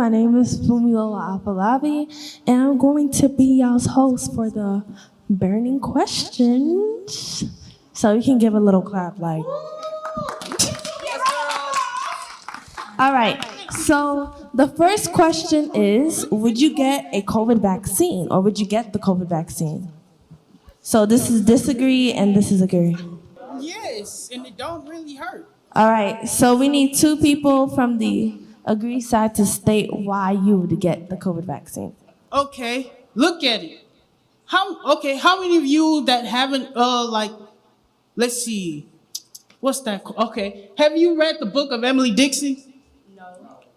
My name is Fumilola Afalabi, and I'm going to be y'all's host for the burning questions. So you can give a little clap, like. All right. So the first question is, would you get a COVID vaccine, or would you get the COVID vaccine? So this is disagree and this is agree. Yes, and it don't really hurt. All right. So we need two people from the agree side to state why you would get the COVID vaccine. Okay, look at it. How many of you that haven't let's see. What's that? Okay. Have you read the book of Emily Dixon?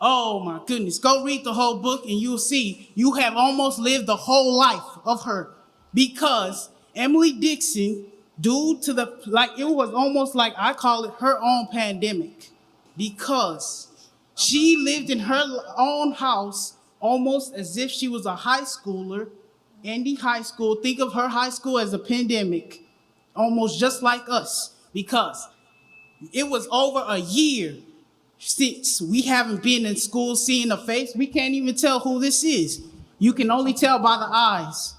Oh my goodness. Go read the whole book and you'll see you have almost lived the whole life of her. Because Emily Dixon, due to it was almost like I call it her own pandemic. Because she lived in her own house almost as if she was a high schooler. Indy High School, think of her high school as a pandemic, almost just like us. Because it was over a year since we haven't been in school seeing a face. We can't even tell who this is. You can only tell by the eyes.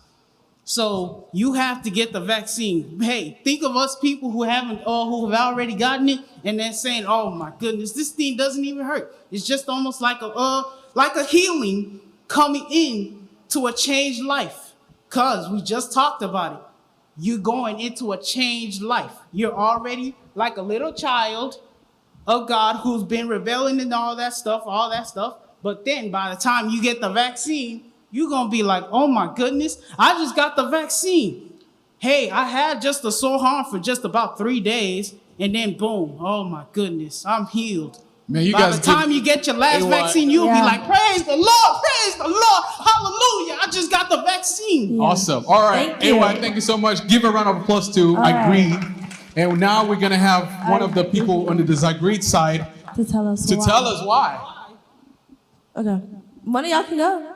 So you have to get the vaccine. Hey, think of us people who haven't or who have already gotten it and then saying, oh my goodness, this thing doesn't even hurt. It's just almost like a healing coming in to a changed life. Cause we just talked about it. You're going into a changed life. You're already like a little child of God who's been rebelling and all that stuff. But then by the time you get the vaccine, you're going to be like, oh my goodness, I just got the vaccine. Hey, I had just a sore arm for just about 3 days. And then boom, oh my goodness, I'm healed. Man, by the time you get your last vaccine, you'll be like, praise the Lord, hallelujah, I just got the vaccine. Yeah. Awesome. All right, AY, thank you so much. Give a round of applause to Agreed. And now we're going to have one of the people on the disagreed side to tell us why. Okay. One of y'all can go.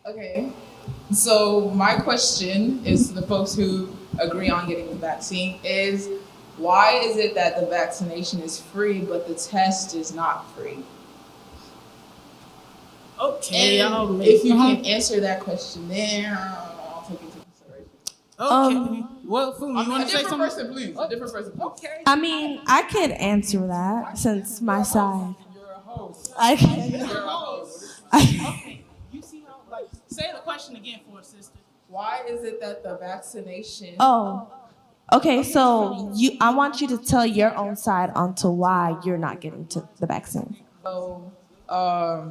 Okay. So my question is to the folks who agree on getting the vaccine is, why is it that the vaccination is free but the test is not free? Okay. And if you can answer that question there, I'll take it into consideration. Okay. Well, Fumi, you want to say something? A different person, please. Okay. I mean, I could answer that since my side. You're a host. I can. You're a host. Okay. You see how, say the question again for us, sister. Why is it that the vaccination... Oh. Okay, so I want you to tell your own side onto why you're not getting the vaccine. So, I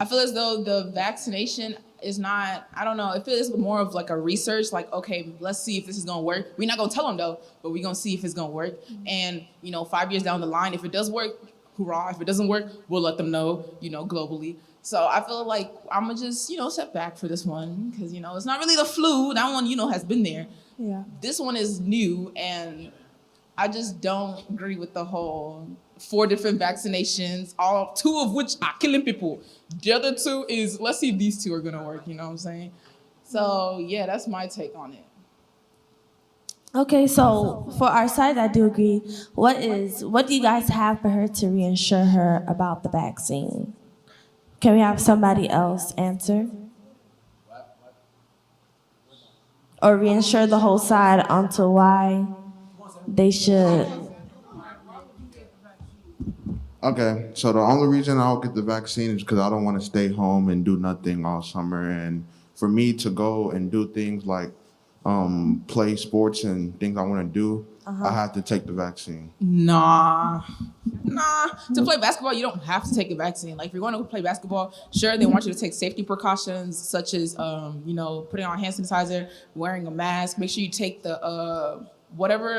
feel as though the vaccination is not, I don't know, it feels more of like a research, like, okay, let's see if this is gonna work. We're not gonna tell them though, but we're gonna see if it's gonna work. And, 5 years down the line, if it does work, hoorah. If it doesn't work, we'll let them know, globally. So I feel like I'm gonna just, step back for this one, because, it's not really the flu. That one, has been there. Yeah. This one is new, and I just don't agree with the whole 4 different vaccinations, 2 of which are killing people. The other 2 is, let's see if these 2 are gonna work, you know what I'm saying? So yeah, that's my take on it. Okay, so for our side, I do agree. What do you guys have for her to reassure her about the vaccine? Can we have somebody else answer? Or reinsure the whole side onto why they should. Okay, so the only reason I'll get the vaccine is because I don't want to stay home and do nothing all summer. And for me to go and do things like play sports and things I want to do, I have to take the vaccine. Nah. To play basketball, you don't have to take a vaccine. Like, if you're going to play basketball, sure, they want you to take safety precautions, such as, putting on hand sanitizer, wearing a mask. Make sure you take the whatever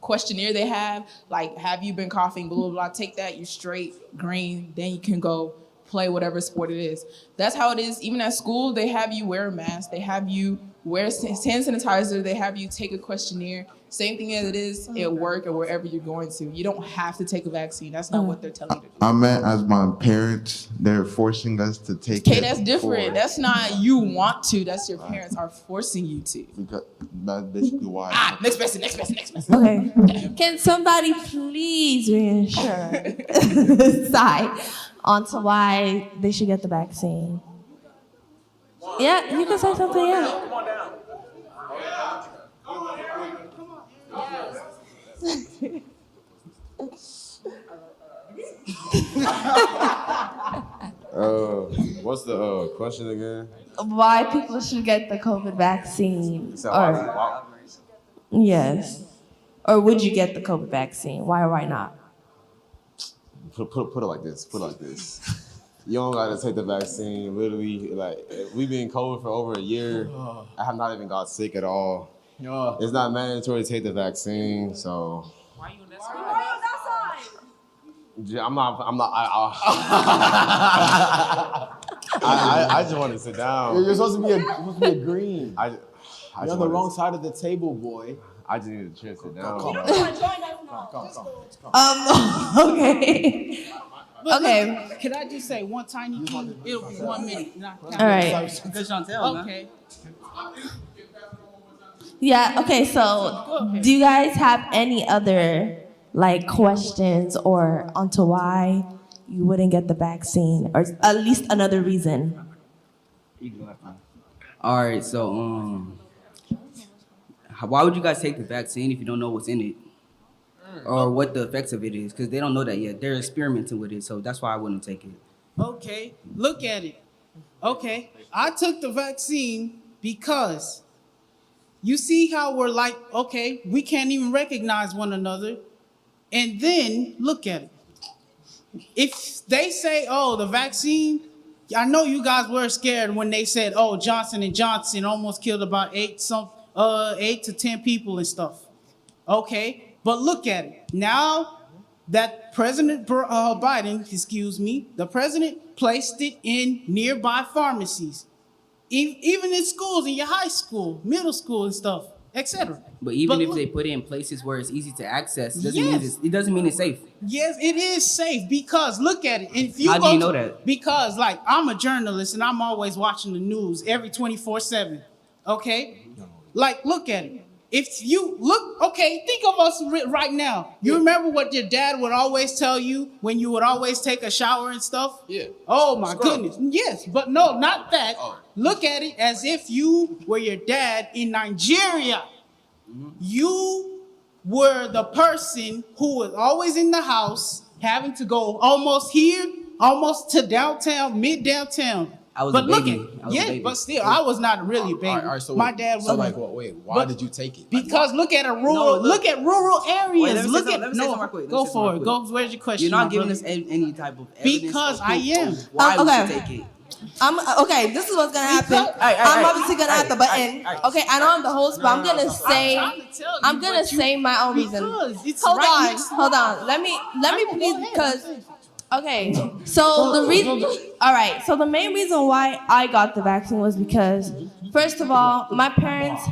questionnaire they have. Like, have you been coughing? Blah blah blah. Take that. You're straight, green. Then you can go play whatever sport it is. That's how it is. Even at school, they have you wear a mask. They have you wear hand sanitizer. They have you take a questionnaire. Same thing as it is at work or wherever you're going to. You don't have to take a vaccine. That's not what they're telling you to do. I meant as my parents, they're forcing us to take Okay, it. that's different. That's not you want to. That's your parents are forcing you to. Because that's basically why. Next person. Okay. Can somebody please reassure the side onto why they should get the vaccine? Yeah, you can say something. Yeah. What's the question again? Why people should get the COVID vaccine? So Or yes, or would you get the COVID vaccine? Why or why not? put it like this. Put it like this. You don't gotta take the vaccine. Literally, like we've been COVID for over a year. I have not even got sick at all. It's not mandatory to take the vaccine, so. Why you on that side? I'm not. I just want to sit down. You're supposed to be agreeing. You're You're on the wrong side of the table, boy. I just need to chill, sit down. Okay. But Okay. look, can I just say one tiny thing? It'll be 1 minute. All right. Okay. Yeah. Okay. So, do you guys have any other like questions or onto why you wouldn't get the vaccine, or at least another reason? All right, so why would you guys take the vaccine if you don't know what's in it or what the effects of it is? Because they don't know that yet. They're experimenting with it, so that's why I wouldn't take it. Okay, look at it. Okay, I took the vaccine because you see how we're like, okay, we can't even recognize one another. And then look at it. If they say, oh, the vaccine, I know you guys were scared when they said, oh, Johnson & Johnson almost killed about 8 to 10 people and stuff. Okay, but look at it. Now that President Biden, the president placed it in nearby pharmacies, even in schools, in your high school, middle school and stuff, etc. But even if they put it in places where it's easy to access, it doesn't mean it's safe. Yes, it is safe because look at it. If you How do you know that? Because like I'm a journalist and I'm always watching the news every 24/7. Okay? Like look at it. If you look, okay, think of us right now. You remember what your dad would always tell you when you would always take a shower and stuff? Yeah. Oh my goodness. Yes, but no, not that. Look at it as if you were your dad in Nigeria. You were the person who was always in the house, having to go almost here, almost to downtown, mid-downtown. I was but a look baby. at, but still, I was not really a baby. All right, so my dad was. So like, wait, why did you take it? Because look at look at rural areas. Wait, let me say look something- at let me say something real quick. go for it. Go. Where's your question? You're not my giving brother? us any type of evidence. Because or I proof am. of Why Okay. would you take it? Okay, this is what's gonna happen. Because- I'm obviously gonna have the button. Okay, I know I'm the host, but I'm gonna say trying to tell you, I'm gonna but you- say my own reason. Because it's Hold right next to on. Let me please, because okay. So the reason, all right. So the main reason why I got the vaccine was because, first of all, my parents,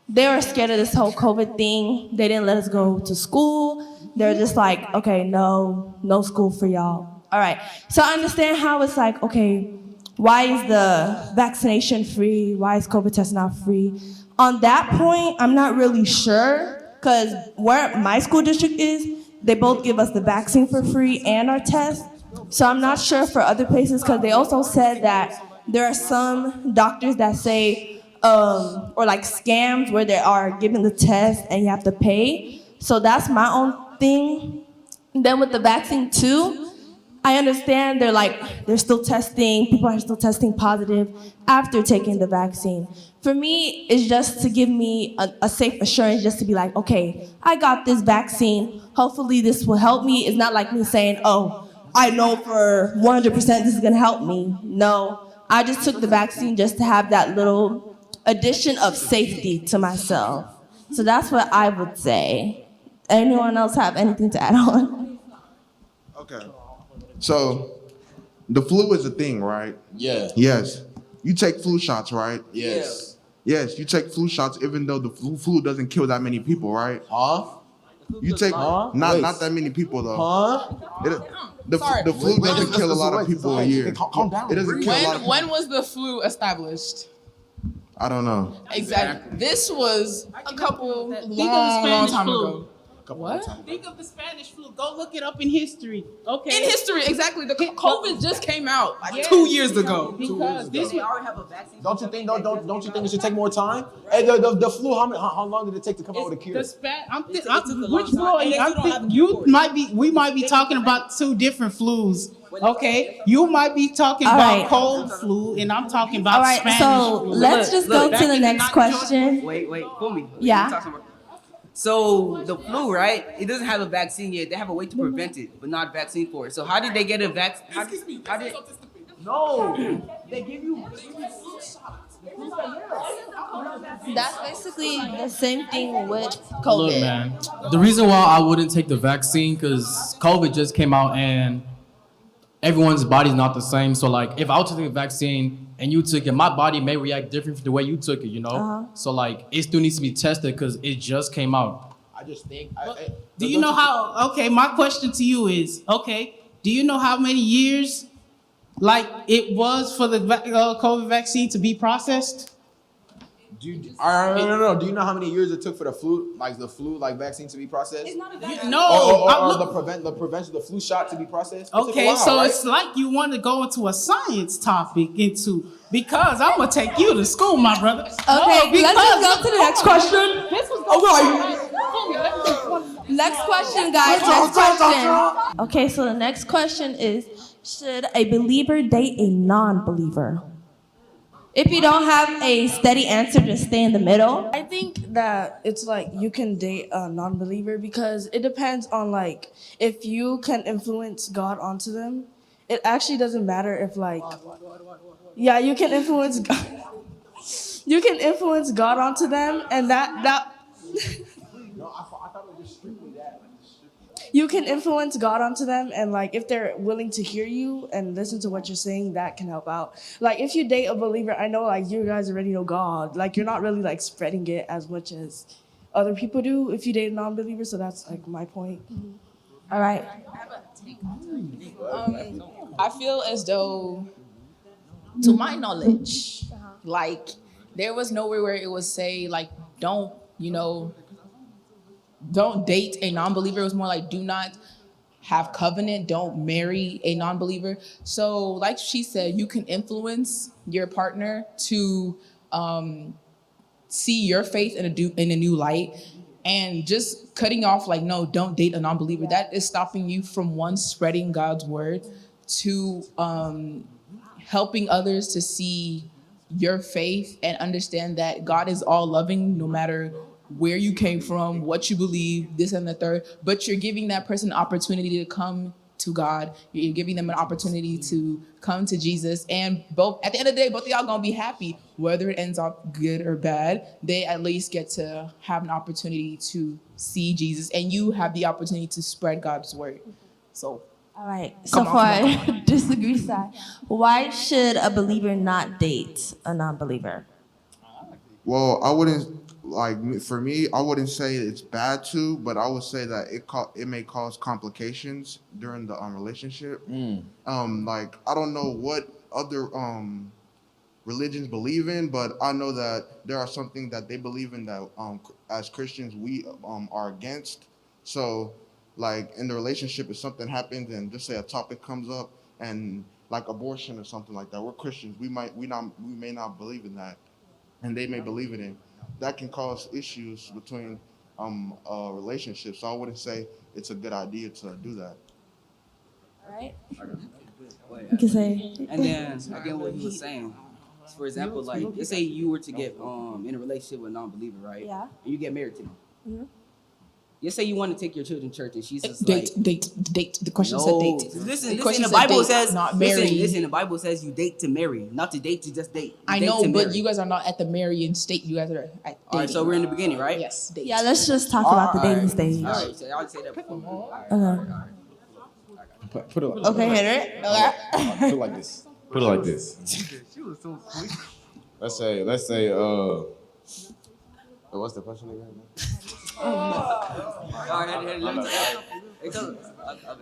they were scared of this whole COVID thing. They didn't let us go to school. They're just like, okay, no school for y'all. All right. So I understand how it's like, okay, why is the vaccination free? Why is COVID test not free? On that point, I'm not really sure, because where my school district is, they both give us the vaccine for free and our test. So I'm not sure for other places, because they also said that there are some doctors that say, or like scams where they are giving the test and you have to pay. So that's my own thing. And then with the vaccine too, I understand they're still testing, people are still testing positive after taking the vaccine. For me, it's just to give me a safe assurance, just to be like, okay, I got this vaccine, hopefully this will help me. It's not like me saying, oh, I know for 100% this is gonna help me. No, I just took the vaccine just to have that little addition of safety to myself. So that's what I would say. Anyone else have anything to add on? Okay. So, the flu is a thing, right? Yeah. Yes. You take flu shots, right? Yes. Yes, you take flu shots even though the flu doesn't kill that many people, right? Huh? You take Huh? not Wait. that many people though. Huh? The flu doesn't kill a lot of people a year. Calm down. It doesn't kill a lot of people. When was the flu established? I don't know. Exactly. This was a couple Think of the long Spanish time flu. ago. What? Think of the Spanish flu. Go look it up in history. Okay. In history, exactly. The COVID just came out like Yes. 2 years ago. Because this was already have a vaccine. Don't you think? Don't you think it should take more time? Hey, the flu. How long did it take to come out with a cure? which flu? We might be talking about two different flus. Okay, you might be talking All about right. cold flu, and I'm talking about All right, Spanish so flu. let's just go to the next question. Wait, for me. Yeah. So the flu, right? It doesn't have a vaccine yet. They have a way to prevent it, but not a vaccine for it. So how did they get a vaccine? No, they give you flu shots. That's basically the same thing with Look, COVID. man, the reason why I wouldn't take the vaccine because COVID just came out and everyone's body's not the same. So like, if I was to take the vaccine and you took it, my body may react different from the way you took it, you know? So like, it still needs to be tested because it just came out. I just think. Do you know how? Okay, my question to you is: okay, do you know how many years, like it was for the COVID vaccine to be processed? No. Do you know how many years it took for the flu vaccine to be processed? It's not a No. Or the prevention, the flu shot to be processed? It took a Okay, while, so right? it's like you want to go into a science topic because I'm gonna take you to school, my brother. Okay, let's just go to the next question. Oh, Next question, guys. Next question. Okay, so the next question is: should a believer date a non-believer? If you don't have a steady answer, just stay in the middle. I think that it's like you can date a non-believer because it depends on like if you can influence God onto them. It actually doesn't matter if like yeah, you can influence God. You can influence God onto them, and that you can influence God onto them, and like if they're willing to hear you and listen to what you're saying, that can help out. Like if you date a believer, I know like you guys already know God. Like you're not really like spreading it as much as other people do if you date a non-believer. So that's like my point. All right. I feel as though, to my knowledge, like there was nowhere where it would say like don't date a non-believer. It was more like do not have covenant, don't marry a non-believer. So like she said, you can influence your partner to see your faith in a new light. And just cutting off like, no, don't date a non-believer. That is stopping you from one, spreading God's word, to helping others to see your faith and understand that God is all loving no matter where you came from, what you believe, this and the third. But you're giving that person an opportunity to come to God. You're giving them an opportunity to come to Jesus. And both at the end of the day, both of y'all gonna be happy. Whether it ends up good or bad, they at least get to have an opportunity to see Jesus, and you have the opportunity to spread God's word. So All right. So for our disagree side, why should a believer not date a non-believer? Well, I wouldn't for me. I wouldn't say it's bad to, but I would say that it may cause complications during the relationship. Like I don't know what other religions believe in, but I know that there are something that they believe in that as Christians we are against. So like in the relationship, if something happens and just say a topic comes up and like abortion or something like that, we're Christians. We may not believe in that, and they may believe in it. That can cause issues between relationships. So I wouldn't say it's a good idea to do that. All right. You can say. And then again, what he was saying. For example, like let's say you were to get in a relationship with a non-believer, right? Yeah. And you get married to them. Mm-hmm. Let's say you want to take your children to church, and she's just date. The question said date. Listen, question the said Bible date, says not marry. Listen, the Bible says you date to marry, not to date to just date. You I date know, to but marry. you guys are not at the marrying state. You guys are at dating. All right, so we're in the beginning, right? Yes, date. Yeah, let's just talk about the dating stage. All right, so I'll say that before. Okay. Put it like Okay, hit it. Okay. Put it like this. Put it like this. let's say, what's the question again?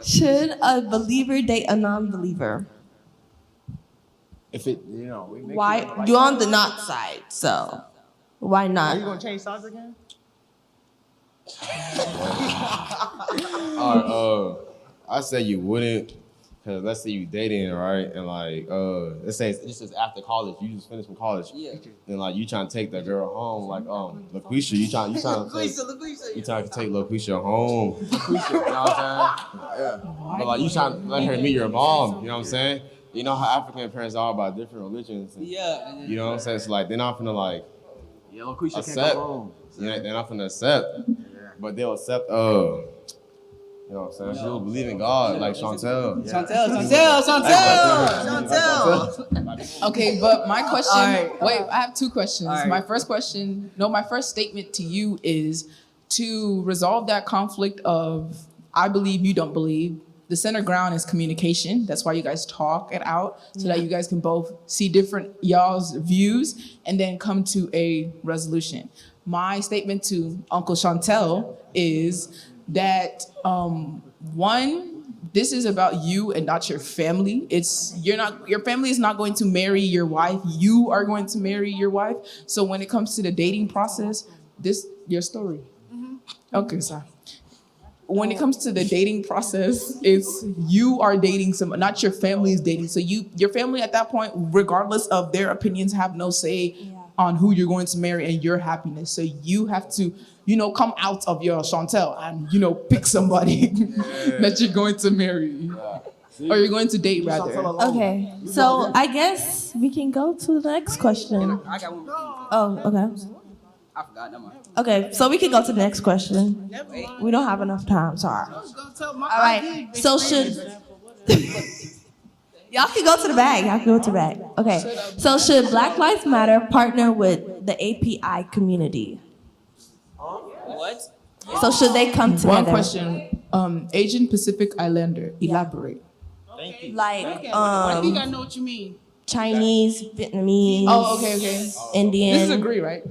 Should a believer date a non-believer? If it, you know, we make Why? sure You're on the not side, so why Are you not? gonna change sides again? All right, I say you wouldn't, cause let's say you dating, right? And like, let's say it's just after college, you just finished from college. Yeah. And like you trying to take that girl home, like LaQuisha, you trying to take LaQuisha home. LaQuisha, you know what I'm saying? Yeah. But like you trying to let her meet your mom, you know what I'm saying? You know how African parents are about different religions. And, Yeah. you know what I'm saying? It's like they're not finna like yeah, LaQuisha can't accept. go home. Yeah, they're not finna accept, but they'll accept. You know what I'm saying? She'll believe in God, like Chantel. Chantel. Okay, but my question. Wait, I have two questions. All right. My first statement to you is to resolve that conflict of I believe, you don't believe. The center ground is communication. That's why you guys talk it out so that you guys can both see different y'all's views and then come to a resolution. My statement to Uncle Chantel is that one, this is about you and not your family. Your family is not going to marry your wife. You are going to marry your wife. So when it comes to the dating process, your story. Okay, sorry. When it comes to the dating process, it's you are dating someone, not your family is dating. So your family at that point, regardless of their opinions, have no say on who you're going to marry and your happiness. So you have to, come out of your Chantel and, pick somebody that you're going to marry. Or you're going to date, rather. Okay, so I guess we can go to the next question. I got one more. Oh, okay. I forgot. Never mind. Okay, so we can go to the next question. We don't have enough time, sorry. All right, so should... Y'all can go to the bag. Okay, so should Black Lives Matter partner with the API community? What? So should they come together? One question. Asian Pacific Islander, elaborate. Like, I think I know what you mean. Chinese, Vietnamese, Oh, okay. Indian. This is agree, right?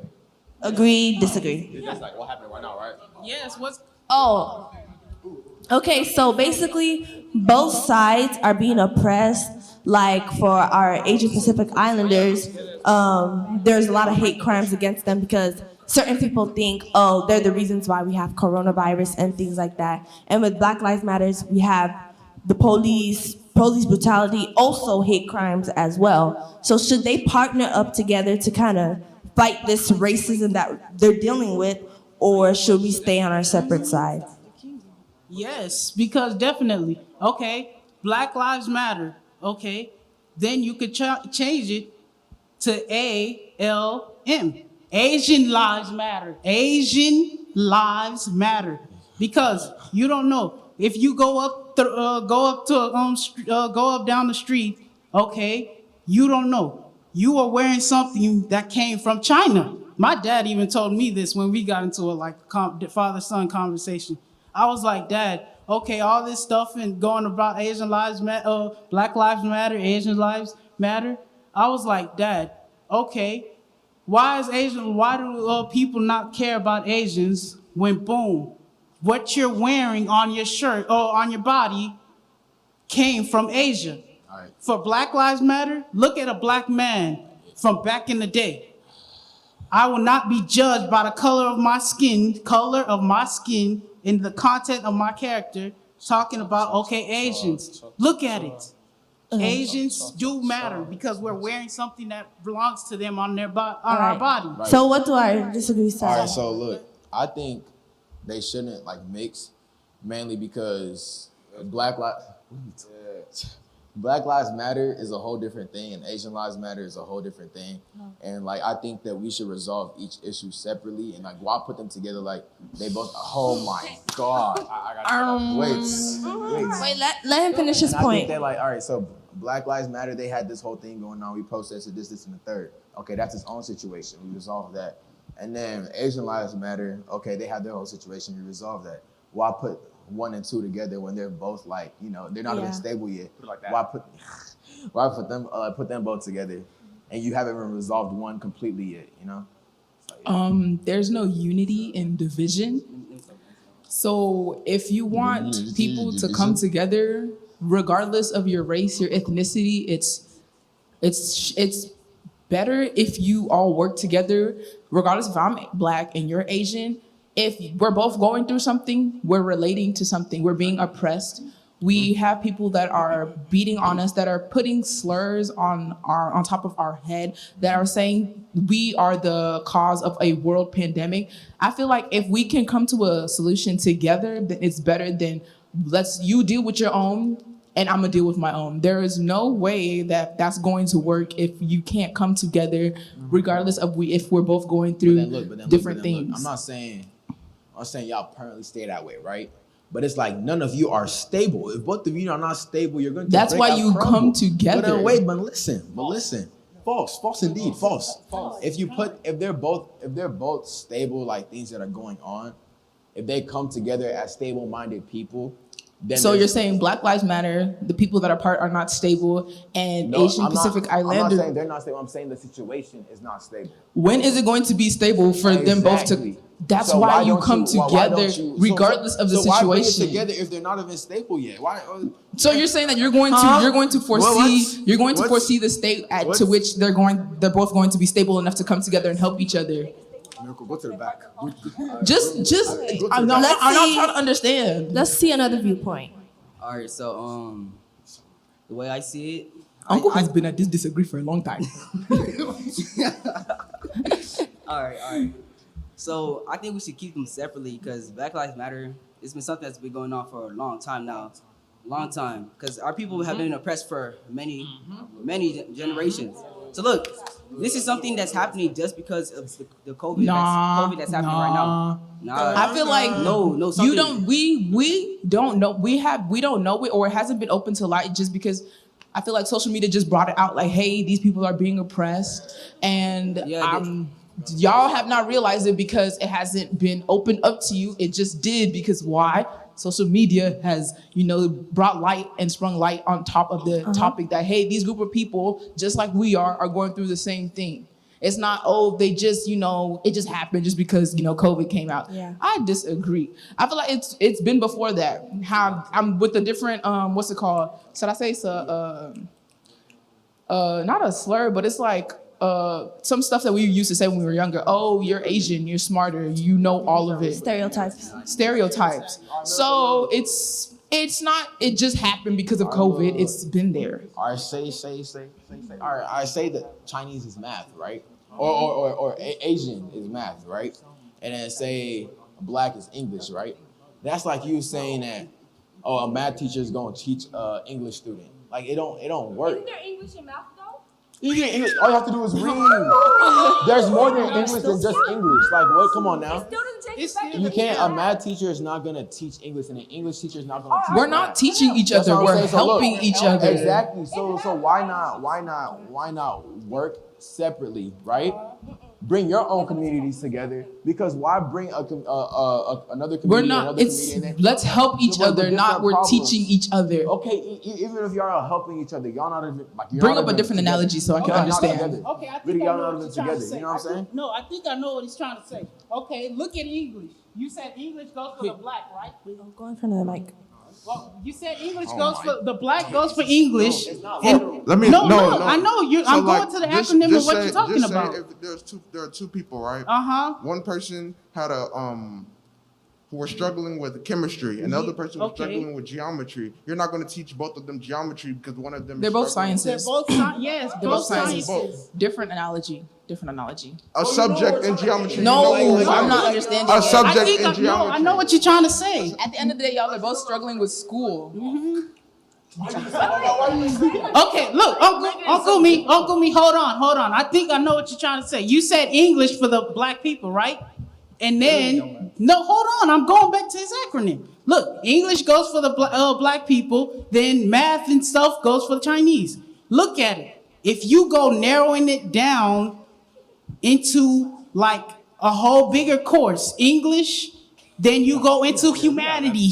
Agree, disagree. That's like what happened right now, right? Yes. What's Oh, okay, so basically both sides are being oppressed. Like for our Asian Pacific Islanders, there's a lot of hate crimes against them because certain people think, oh, they're the reasons why we have coronavirus and things like that. And with Black Lives Matters, we have the police brutality, also hate crimes as well. So should they partner up together to kind of fight this racism that they're dealing with, or should we stay on our separate sides? Yes, because definitely. Okay, Black Lives Matter. Okay, then you could change it to ALM. Asian Lives Matter. Asian Lives Matter. Because you don't know if you go up down the street. Okay, you don't know. You are wearing something that came from China. My dad even told me this when we got into a father-son conversation. I was like, Dad, okay, all this stuff and going about Asian lives matter, Black Lives Matter, Asian Lives Matter. I was like, Dad, okay, why do people not care about Asians when boom, what you're wearing on your shirt or on your body came from Asia? Right. For Black Lives Matter, look at a black man from back in the day. I will not be judged by the color of my skin, and the content of my character, talking about, okay, Asians. Look at it. Asians do matter because we're wearing something that belongs to them on our body. Right. So what do I disagree with? All right, so look, I think they shouldn't mix, mainly because Black Lives Matter is a whole different thing, and Asian Lives Matter is a whole different thing. And I think that we should resolve each issue separately, and why put them together they both. Oh my God! Wait, let him finish his And I point. think that all right, so Black Lives Matter, they had this whole thing going on. We protested this, and the third. Okay, that's its own situation. We resolved that. And then Asian Lives Matter. Okay, they had their whole situation. We resolved that. Why put 1 and 2 together when they're both they're not even stable yet? Why put them both together? and you haven't even resolved one completely yet, you know? There's no unity in division. So if you want people to come together, regardless of your race, your ethnicity, it's better if you all work together, regardless if I'm Black and you're Asian. If we're both going through something, we're relating to something, we're being oppressed. We have people that are beating on us, that are putting slurs on top of our head, that are saying we are the cause of a world pandemic. I feel like if we can come to a solution together, then it's better than you deal with your own and I'm gonna deal with my own. There is no way that that's going to work if you can't come together, regardless of if we're both going through different things. I'm not saying y'all permanently stay that way, right? But it's like none of you are stable. If both of you are not stable, you're going to. That's why you come together. But listen. False indeed, false. If they're both stable, like things that are going on, if they come together as stable-minded people, then so you're saying Black Lives Matter, the people that are part are not stable, and Asian Pacific Islander. I'm not saying they're not stable. I'm saying the situation is not stable. When is it going to be stable for them both to? That's so why you come together, regardless of the situation. Why bring it together if they're not even stable yet? Why? So you're saying that you're going to foresee the state to which they're both going to be stable enough to come together and help each other. Miracle, go to the back. I'm not trying to understand. Let's see another viewpoint. All right, so the way I see it, Uncle has been at this disagree for a long time. All right. So I think we should keep them separately because Black Lives Matter, it's been something that's been going on for a long time now. Long time. Because our people have been oppressed for many generations. So look, this is something that's happening just because of the COVID that's happening right now. I feel like we don't know it, or it hasn't been open to light just because I feel like social media just brought it out like, hey, these people are being oppressed, and y'all have not realized it because it hasn't been opened up to you. It just did because why? Social media has, brought light and sprung light on top of the topic that, hey, these group of people, just like we are going through the same thing. It's not, they just, it just happened just because, COVID came out. Yeah. I disagree. I feel like it's been before that. How I'm with the different, what's it called? Should I say not a slur, but it's like, some stuff that we used to say when we were younger. Oh, you're Asian, you're smarter, you know all of it. Stereotypes. So it's not, it just happened because of COVID. It's been there. All right, say. All right, I say that Chinese is math, right? Or Asian is math, right? And then say Black is English, right? That's like you saying that, a math teacher is gonna teach an English student. Like it don't work. Isn't there English and math though? You get English. All you have to do is read. There's more than English than just English. Like what? Come on now. You can't. A math teacher is not gonna teach English, and an English teacher is not gonna teach. We're not teaching each other. We're helping each other. Exactly. So why not work separately, right? Bring your own communities together, because why bring another community? We're not. Let's help each other, not we're teaching each other. Okay, even if y'all are helping each other, y'all not even like. Bring up a different analogy so I can understand. Okay, I think I know what he's trying to say. You know what I'm saying? No, I think I know what he's trying to say. Okay, look at English. You said English goes for the Black, right? Go in front of the mic. Well, you said English goes for the Black goes for English. Let me. I know you. I'm going to the acronym of what you're talking about. If there are two people, right? Uh-huh. One person had who were struggling with chemistry, and the other person was struggling with geometry. You're not going to teach both of them geometry because one of them. They're both sciences. They're both yes. They're both sciences. Different analogy. A subject in geometry. No, I'm not understanding. A subject in geometry. No, I know what you're trying to say. At the end of the day, y'all are both struggling with school. Okay, look, Uncle me, hold on. I think I know what you're trying to say. You said English for the Black people, right? And then, no, hold on, I'm going back to his acronym. Look, English goes for the Black people, then math and stuff goes for the Chinese. Look at it. If you go narrowing it down into like a whole bigger course, English, then you go into humanity.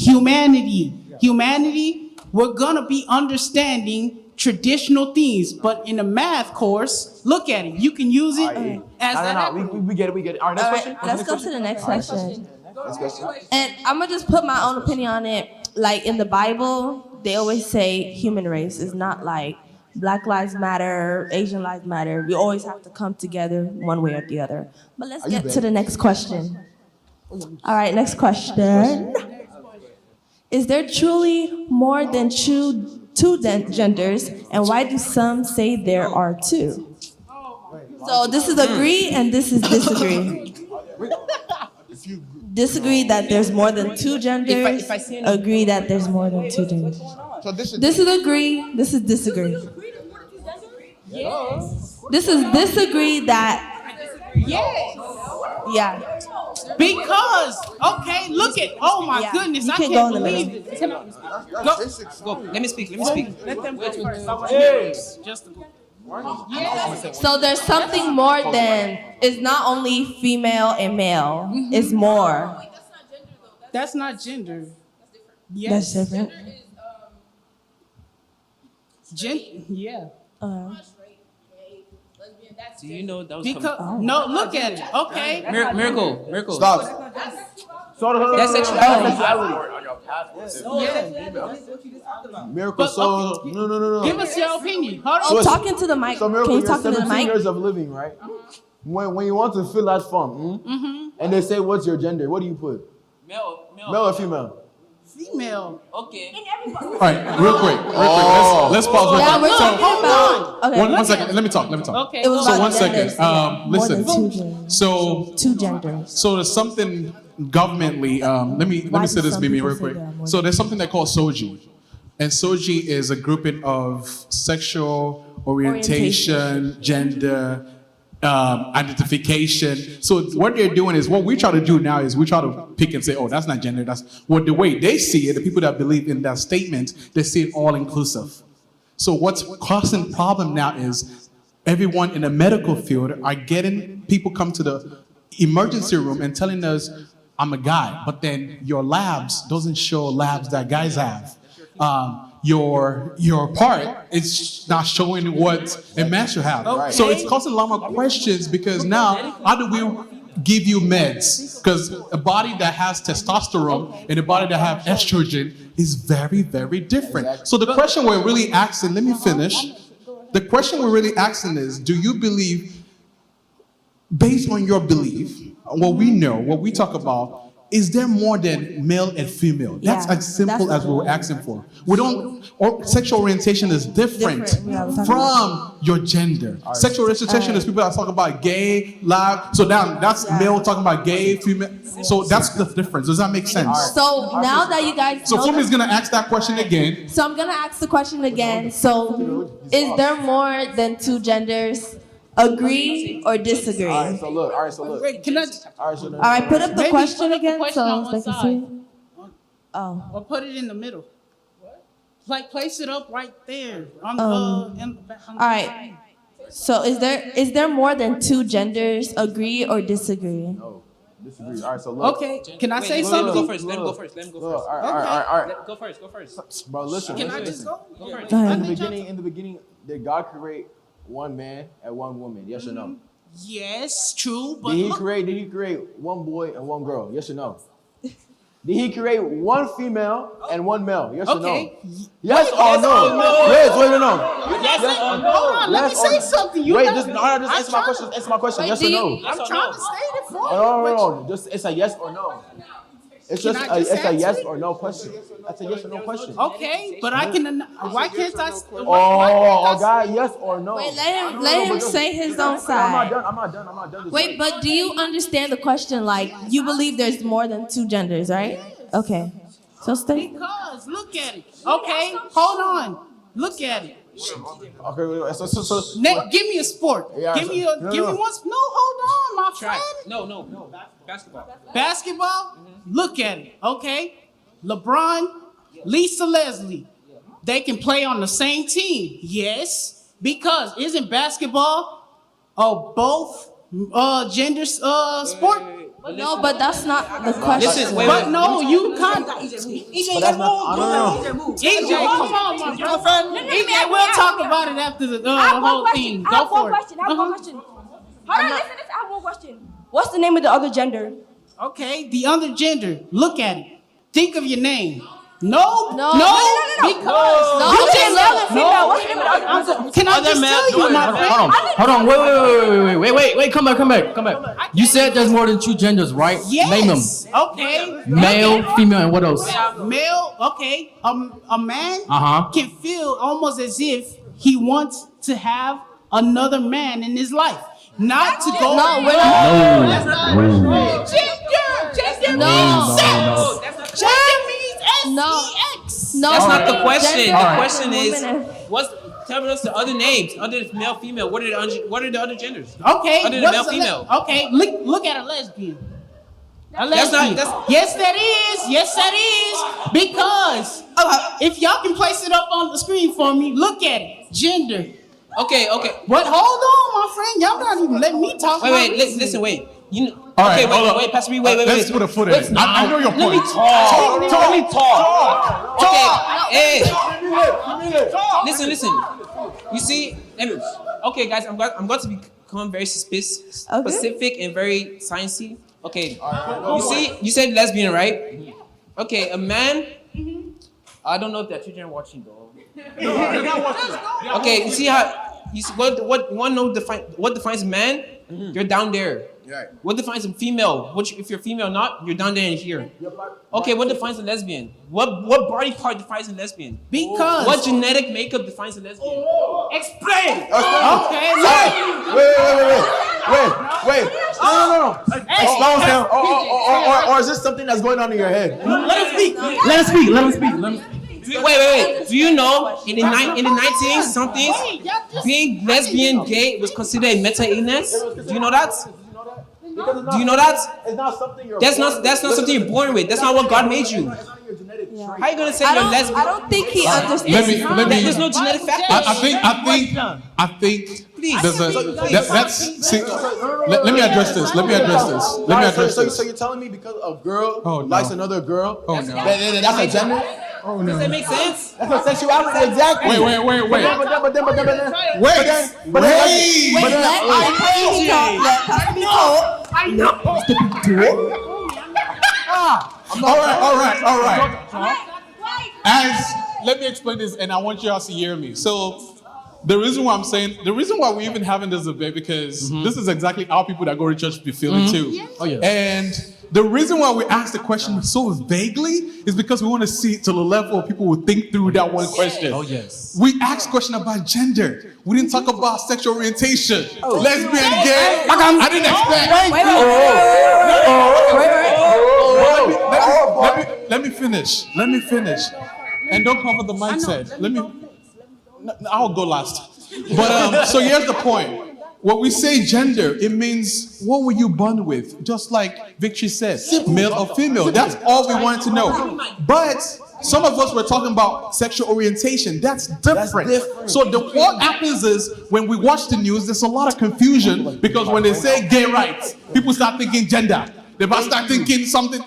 we're gonna be understanding traditional things. But in the math course, look at it. You can use it as that. We get it. All right, next All question. right, let's go to the next question. Next question. And I'm gonna just put my own opinion on it. Like in the Bible, they always say human race is not like Black Lives Matter, Asian Lives Matter. We always have to come together one way or the other. But let's get to the next question. All right, next question. Is there truly more than two genders, and why do some say there are two? So this is agree and this is disagree. Disagree that there's more than two genders. Agree that there's more than two genders. So this is agree. This is disagree. This is disagree that. Yes. Yeah. Because, okay, look at, oh my Yeah. goodness, You I can can't go in the believe middle. it. Can I- Go. Let me speak. Let them go first. I want to hear this. Just So there's something more than, it's not only female and male. It's more. That's not gender. That's Yes. different. Yeah. Do you know that was Because, no, look at it. Okay. Miracle. Stop. That's sexuality. Miracle But, soul. okay, No. Give us your opinion. Hold on. Oh, talking to the mic. So Can Miracle, you you're talk to the 17 mic? years of living, right? When you want to fill out form, and they say, what's your gender? What do you put? Male. Male or female? Female. Okay. All right, real quick. Let's pause real Yeah, quick. we're talking hold about. Okay. One second. Let me talk. Okay. It was So about one genders. second. More than two Listen. genders. So Two genders. So there's something governmentally. Let me Why say do this, some Mimi, people real say quick. there are more So there's something they call SOGI, and SOGI is a grouping of sexual orientation, gender, identification. So what they're doing is what we try to do now is we try to pick and say, oh, that's not gender. That's what the way they see it. The people that believe in that statement, they see it all inclusive. So what's causing problem now is everyone in the medical field are getting people come to the emergency room and telling us, I'm a guy, but then your labs doesn't show labs that guys have. Your part is not showing what a man should have. So it's causing a lot more questions because now how do we give you meds? Because a body that has testosterone and a body that has estrogen is very, very different. So the question we're really asking, let me finish. The question we're really asking is, do you believe, based on your belief, what we know, what we talk about, is there more than male and female? That's Yeah, as simple that's as we were asking for. We don't, sexual orientation is different from your gender. Sexual orientation is people that talk about gay, live. So now that's male talking about gay, female. So that's the difference. Does that make sense? So now that you guys So know Fumi's gonna ask that question again. So I'm gonna ask the question again. So, is there more than two genders? Agree or disagree? All right, so look. Wait, can I? All right, so All right, put up the Maybe question put up the again question on so one they can side. see it. Oh. Or put it in the middle. Like place it up right there on in the back. All right. So is there more than two genders? Agree or disagree? No, disagree. All right, so look. Okay, can I say Let him go something? first. Let him go first. Look, all right. Go first. Bro, listen. Can I listen. just go? Go first. Go ahead. In the beginning, did God create one man and one woman? Yes or no? Yes, true, but Did he look, create one boy and one girl? Yes or no? Did he create one female and one male? Yes or okay. no? Yes or no? Yes, wait or no? Yes or no? Hold on, let me say something. You Wait, got just me. answer my question. Answer my question. Wait, Yes do or you- no? I'm trying to state it for you. No. Just it's a yes or no. It's Can just I just it's a answer yes it? or no question. That's a yes or no question. Okay, but I can. Why can't I? Oh, God, yes or no? Wait, let him say his own I'm side. not done. Wait, but do you understand the question? Like, you believe there's more than two genders, right? Okay. So stay. Because look at it. Okay, hold on. Look at it. Okay, wait, so Give me a sport. Yeah, Give me a. no, Give no. me one. No, hold on, my friend. No. Basketball. Basketball. Look at it. Okay, LeBron, Lisa Leslie. They can play on the same team. Yes, because isn't basketball both gender sport. No, but that's not the question. Listen, wait, But no, you can't. But that's not. No. EJ, come on, my brother. EJ, we'll talk about it after the whole thing. I Go have one for it. question. I have one question. Hold on, listen. I have one question. What's the name of the other gender? Okay, the other gender. Look at it. Think of your name. No. No. Because No. you What's the just name of the other female? What's the name of the other female? Can I just tell you, my friend? Hold on. Wait. Come back. You said there's more than 2 genders, right? Yes. Name them. Okay. Male, female, and what else? Male. Okay. A man Uh-huh. can feel almost as if he wants to have another man in his life, not to go. No, we're not. That's not gender. No. Sex. Gender means S-E-X. No. That's not the Gender question. is The a question is, woman. tell us the other names, other than male, female. What are the other genders? Okay. Other than what's male, a female. Okay. Look at a lesbian. A That's lesbian. not- Yes, that is. Yes, that is. Because if y'all can place it up on the screen for me, look at it. Gender. Okay. But hold on, my friend. Y'all not even letting me talk. Wait, about listen, this. wait. All right, Okay, hold up. wait, Pastor B, wait. Let's put a foot in it. I know your point. Let me talk. Okay, hey. Listen. You see, okay, guys, I'm going to become very specific and very sciencey. Okay, you said lesbian, right? Okay, a man. I don't know if that children are watching though. Okay, you see what you want to know what defines man? You're down there. Right. What defines a female? If you're female or not, you're down there and here. Okay, what defines a lesbian? What body part defines a lesbian? Because What genetic makeup defines a lesbian? explain. Okay. Okay. Wait. No. Slow down. Or is this something that's going on in your head? Let him speak. Wait. Do you know in the 19 something being lesbian, gay was considered a mental illness? Do you know that? Do you know that? It's not something you're. That's not something you're born with. That's not what God made you. How you gonna say you're lesbian? I don't think he understands. Let me. There's no genetic factors. I think. Please. There's that's. See, let me address this. So you're telling me because a girl Oh, no. likes another girl? Oh, no. That's a gender? Oh Does no. that make sense? That's a sexuality, exactly. Wait. But then. I know. All right. Let me explain this, and I want you all to hear me. So, the reason why we're even having this debate, because this is exactly how people that go to church be feeling too. Oh, yeah. And the reason why we ask the question so vaguely is because we want to see to the level of people who think through that one question. Oh, yes. We asked question about gender. We didn't talk about sexual orientation, lesbian, gay. I didn't expect. Let me finish. And don't cover the mindset. I'll go last. But so here's the point. When we say gender, it means what were you born with? Just like Victory said, male or female. That's all we wanted to know. But some of us were talking about sexual orientation. That's different. So what happens is when we watch the news, there's a lot of confusion because when they say gay rights, people start thinking gender. They start thinking something.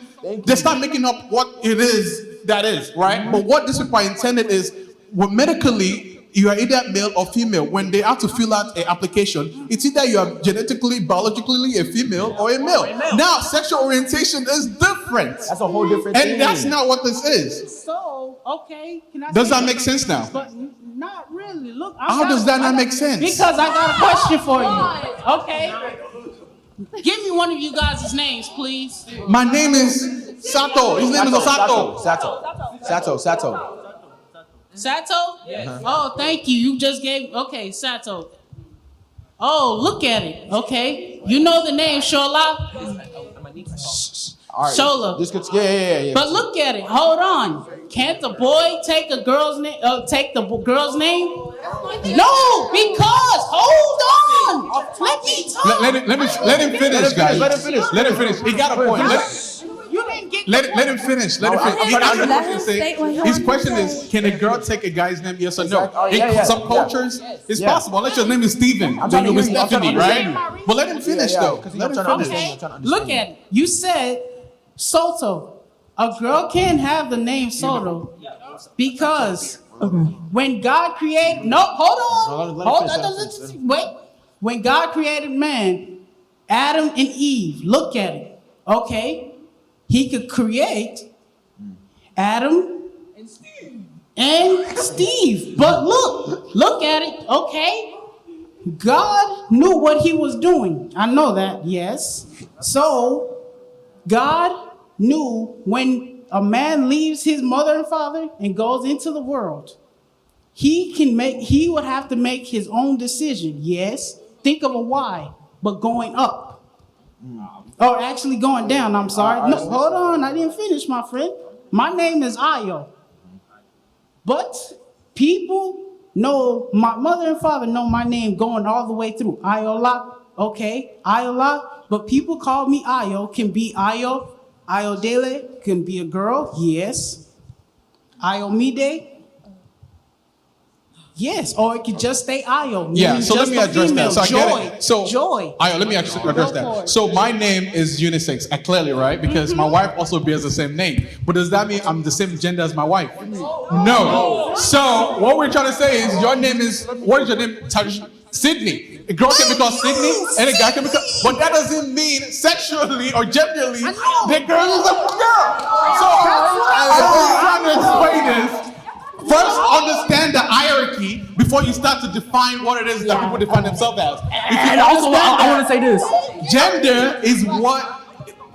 They start making up what it is that is, right? But what this people are intended is, well, medically, you are either male or female. When they have to fill out an application, it's either you are genetically, biologically a female or a male. Now, sexual orientation is different. That's a whole different thing. And that's not what this is. So, okay. Can I Does say that make something? sense now? But not really. Look. How does that not make sense? Because I got a question for you. Okay. Give me one of you guys' names, please. My name is Sato. His name is Osato. Sato. Sato? Yeah. Oh, thank you. You just gave. Okay, Sato. Oh, look at it. Okay. You know the name Shola? All right. Shola. This could, yeah. But look at it. Hold on. Can't the boy take a girl's name? Take the girl's name? No, because hold on. Let me talk. Let him finish, guys. Let him finish. Let him finish. He got a point. You didn't get Let him finish. Let him finish. Let him state what he His wants to question say. is, can a girl take a guy's name? Yes or no? Exactly. Oh, In yeah, some yeah. cultures, it's Yeah. possible. Unless your name is Steven, then trying to you're with hear you. I'm trying to Stephanie, understand right? But let him finish though. Because Let I'm him trying to finish. understand. I'm trying to understand. Look at it. You said Soto. A girl can't have the name Soto because when God created, no, hold on, let him hold finish, on, wait. When God created man, Adam and Eve, look at it. Okay, He could create Adam and Steve, but look at it. Okay, God knew what He was doing. I know that, yes. So God knew when a man leaves his mother and father and goes into the world, he would have to make his own decision. Yes, think of a Y, but going up. Or actually going down, I'm sorry. No, hold on, I didn't finish, my friend. My name is Ayo. But people know, my mother and father know my name going all the way through. Ayola, okay, Ayola, but people call me Ayo, can be Ayo. Ayodele can be a girl, yes. Ayomide, yes. Or it could just stay Ayo. Yeah, meaning so let just me a address female. that. So I Joy, get it. So joy. Ayo, let me actually address that. So my name is unisex, clearly, right? Because my wife also bears the same name. But does that mean I'm the same gender as my wife? No. So what we're trying to say is your name is, what is your name? Sydney. A girl can be called Sydney, and a guy can be called, but that doesn't mean sexually or genderly the girl is a girl. So I'm trying to explain this. First, understand the hierarchy before you start to define what it is that people define themselves as. And also, I want to say this. Gender is what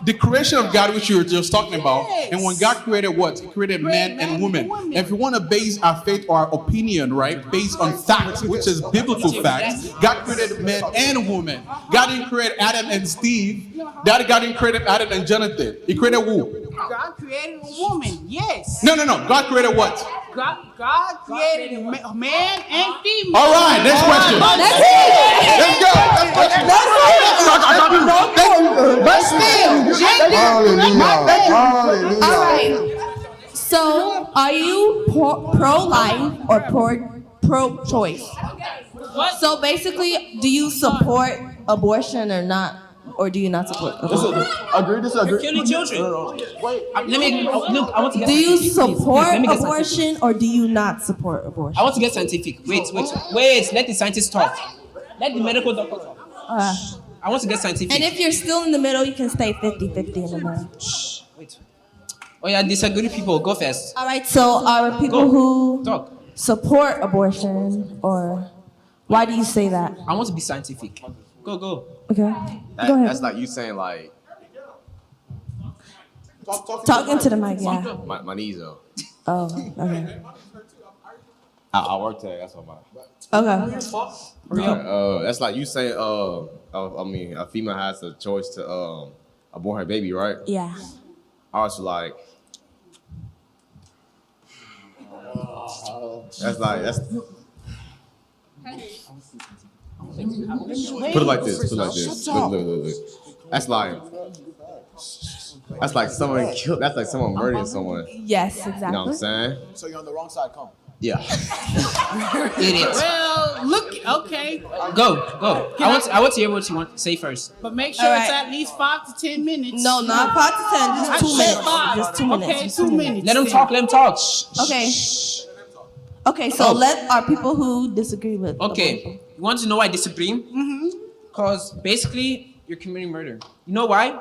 the creation of God, which you were just talking about, and when God created what? He created man and woman. If you want to base our faith or our opinion, right, based on facts, which is biblical facts, God created man and woman. God didn't create Adam and Steve. God didn't create Adam and Jonathan. He created who? God created a woman, yes. No. God created what? God created a man and female. All right, next question. That's it. Let's go. Next question. But still, gender. Hallelujah. All right. So, are you pro-life or pro-choice? So basically, do you support abortion or not, or do you not support abortion? Agree, disagree. Killing children. Let me look. I want to get. Do you scientific, please. support Let me get abortion or do you not support abortion? I want to get scientific. Wait. Let the scientists talk. Let the medical doctor talk. I want to get scientific. And if you're still in the middle, you can stay 50-50 in the middle. Wait. Oh yeah, disagree people. Go first. All right, so are people Go. who Talk. support abortion, or why do you say that? I want to be scientific. Go. Okay, go ahead. That's like you saying like Talk into the mic, yeah. my knees though. Oh, okay. I work today. That's what my. Okay. That's like you saying. I mean, a female has a choice to abort her baby, right? Yeah. I was like, that's. Put it like this. Look. That's like someone killed. That's like someone murdering someone. Yes, exactly. You know what I'm saying? So you're on the wrong side, come. Yeah. Idiot. Well, look, okay. Go. I want to hear what you want to say first. But make sure All it's right. at least 5 to 10 minutes. No, not 5 to 10, I just 2 said minutes. 5. Just 2 minutes. Okay, just 2 minutes. Let them then. talk. Let them talk. Okay. Okay, so let our people who disagree with. Okay. abortion. You want to know why I disagree? Because basically, you're committing murder. You know why?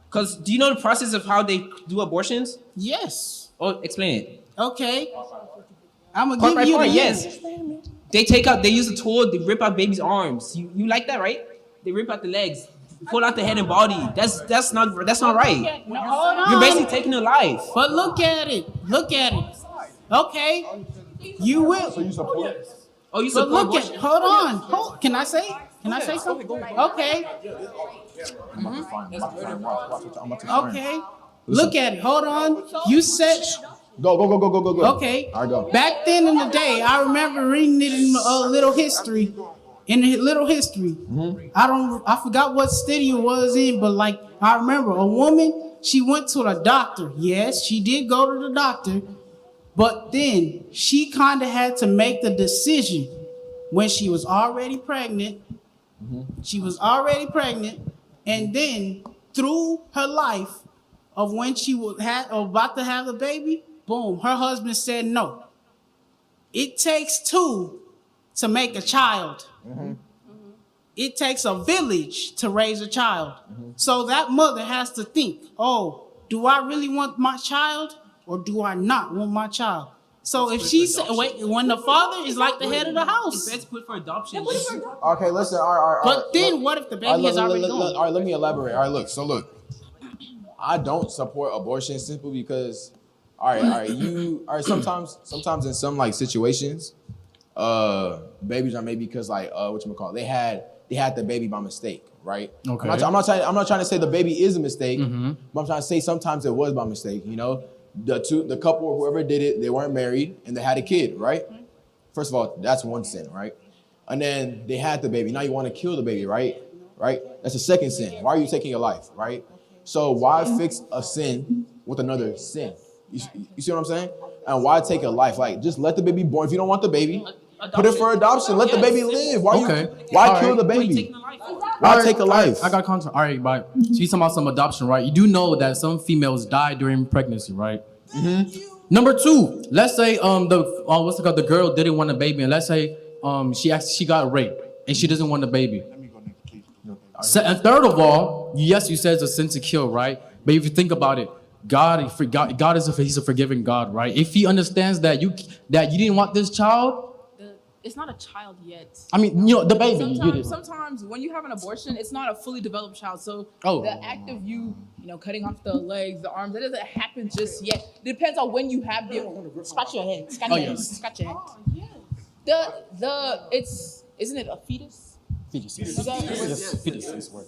Because do you know the process of how they do abortions? Yes. Oh, explain it. Okay. I'm Part gonna by give you part, the yes. They use a tool, they rip out baby's arms. You like that, right? They rip out the legs, pull out the head and body. That's not right. No, hold on. You're basically taking a life. But look at it. Okay. You will. Oh, you But support look abortion? at. Hold on. Can I say? Something? Okay. Okay. Look at it. Hold on. You said. Go. Okay. All right, go. Back then in the day, I remember reading it in little history. I forgot what city it was in, but like I remember a woman she went to the doctor. Yes, she did go to the doctor, but then she kind of had to make the decision when she was already pregnant. She was already pregnant, and then through her life of when she was about to have the baby, boom, her husband said no. It takes two to make a child. It takes a village to raise a child. So that mother has to think, oh, do I really want my child or do I not want my child? So if she said, wait, when the father is like the head of the house. Let's put for adoption. Okay, listen. All right. But then what if the baby is already gone? All right, let me elaborate. All right, look. So look, I don't support abortion simply because, all right. Sometimes in some like situations, babies are made because like whatchamacallit, they had the baby by mistake, right? Okay. I'm not trying to say the baby is a mistake, but I'm trying to say sometimes it was by mistake. You know, the couple or whoever did it, they weren't married and they had a kid, right? First of all, that's one sin, right? And then they had the baby. Now you want to kill the baby, right? Right? That's a second sin. Why are you taking a life, right? So why fix a sin with another sin? You see what I'm saying? And why take a life? Like, just let the baby born. If you don't want the baby, put it for adoption. Let the baby live. Why kill the baby? Why take a life? I got content. All right, but she's talking about some adoption, right? You do know that some females die during pregnancy, right? Number two, let's say the girl didn't want a baby, and let's say she got raped and she doesn't want a baby. And third of all, yes, you said it's a sin to kill, right? But if you think about it, God he's a forgiving God, right? If he understands that you didn't want this child, It's not a child yet. I mean, the baby. Sometimes when you have an abortion, it's not a fully developed child. So Oh. the act of you cutting off the legs, the arms, that doesn't happen just yet. It depends on when you have the. Scratch your head. Scratch your head. Yes. Scratch your head. Isn't it a fetus? Fetus. Is that- Yes, fetus is word.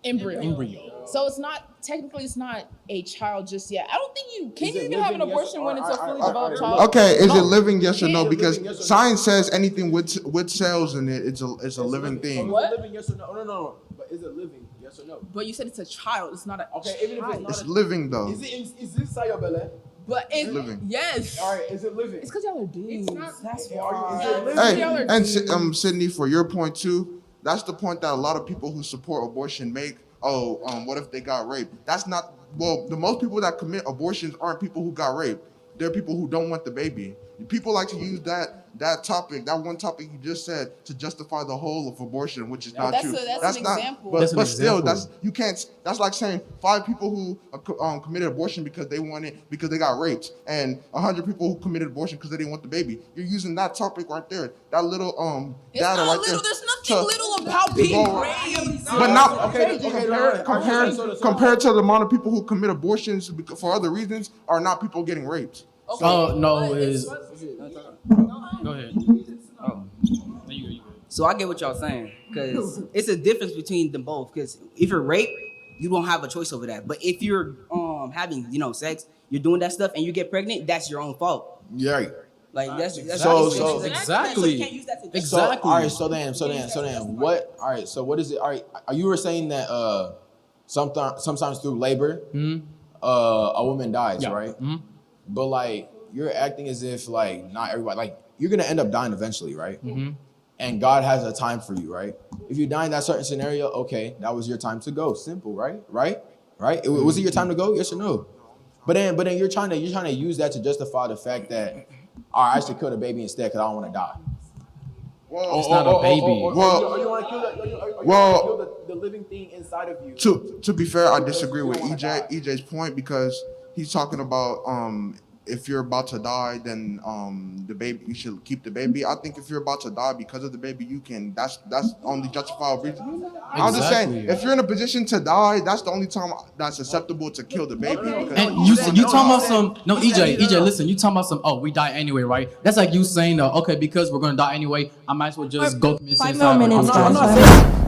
Embryo. So it's not a child just yet. I don't think can you even have an abortion when it's a fully developed child? Okay, is it living? Yes or no? Because science says anything with cells in it, it's a living thing. What? Living, yes or no? No. But is it living? Yes or no? But you said it's a child. It's not a Okay, even if it's child. not It's living though. Is this inside your belly? But it's living. Yes. All right, is it living? It's because y'all are dudes. That's Is why. it living? Hey, Y'all are and dudes. Sydney, for your point too, that's the point that a lot of people who support abortion make. Oh, what if they got raped? That's not, well, the most people that commit abortions aren't people who got raped. They're people who don't want the baby. People like to use that one topic you just said to justify the whole of abortion, which is not That's true. an not, example. But, That's an but still, example. you can't. That's like saying 5 people who committed abortion because they got raped, and 100 people who committed abortion because they didn't want the baby. You're using that topic right there, that little It's data not right little. there. There's nothing little about being raped. But not Okay. compared to the amount of people who commit abortions for other reasons are not people getting raped. Oh no, is go ahead. Oh, no, you good. So I get what y'all saying, because it's a difference between them both. Because if you're raped, you don't have a choice over that. But if you're having sex, you're doing that stuff, and you get pregnant, that's your own fault. Yeah. Right. Like that's So exactly. you can't use that to Exactly. All right. So then, what? All right. So what is it? All right. You were saying that sometimes through labor, a woman dies, Yeah. right? But like you're acting as if like not everybody, like you're gonna end up dying eventually, right? And God has a time for you, right? If you die in that certain scenario, okay, that was your time to go. Simple, right? Right? Was it your time to go? Yes or no? But then you're trying to use that to justify the fact that I should kill the baby instead because I don't want to die. It's not a baby. You want to kill the living thing inside of you. To be fair, I disagree with EJ's point because he's talking about if you're about to die, then the baby, you should keep the baby. I think if you're about to die because of the baby, you can. That's only justifiable reason. I'm just saying, if you're in a position to die, that's the only time that's acceptable to kill the baby. And you talking about some EJ, listen, you talking about some we die anyway, right? That's like you saying okay, because we're gonna die anyway, I might as well just go commit 5 suicide. more minutes, I'm guys.